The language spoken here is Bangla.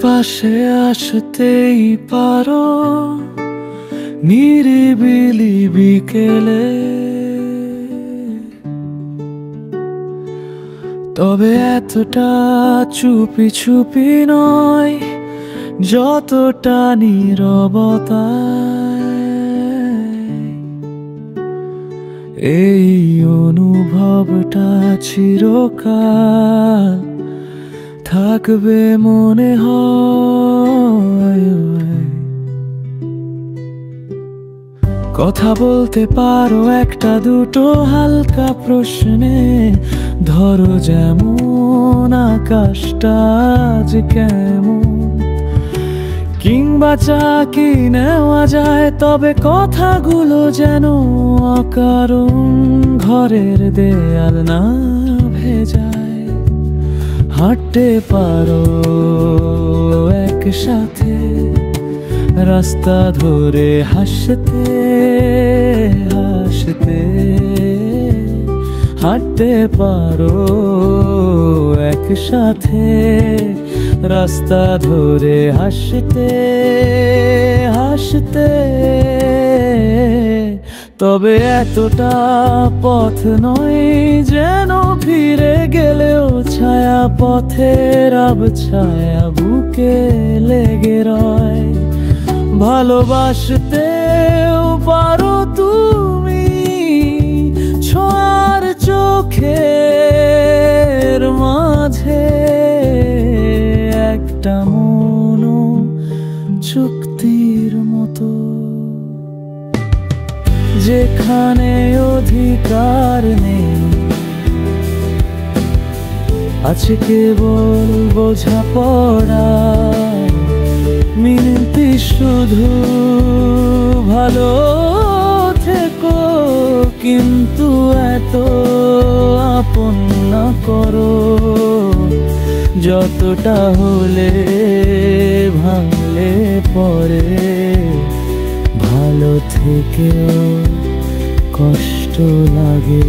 পাশে আসতেই পারো নিরিবিলি বিকেলে, তবে এতটা চুপি চুপি নয় যতটা নীরবতায়। এই অনুভবটা চিরকাল থাকবে মনে হয়। কথা বলতে পারো একটা দুটো হালকা প্রশ্নে, ধরো যেমন আকাশটা আজ কেমন, কিংবা চা কি নেওয়া যায়, তবে কথাগুলো যেন অকারণ ঘরের দেয়াল না ভেজায়। হাঁটতে পারো একসাথে রাস্তা ধরে হাসতে হাসতে, হাঁটতে পারো একসাথে রাস্তা ধরে হাসতে হাসতে, তবে এতটা পথ নয় যেন ফিরে গেলেও ছায়া পথের আবছায়া বুকে লেগে রয়। ভালোবাসতেও পারো তুমি ছোঁয়ার চোখের মাঝে, একটা মন চুক্তির মতো, যেখানে অধিকার নেই, আছে কেবল বোঝাপড়া। মিনতি শুধু ভালো থেকো, কিন্তু এত আপন না করো, যতটা হলে ভাঙলে পরে ভালো থেকেও কষ্ট লাগে।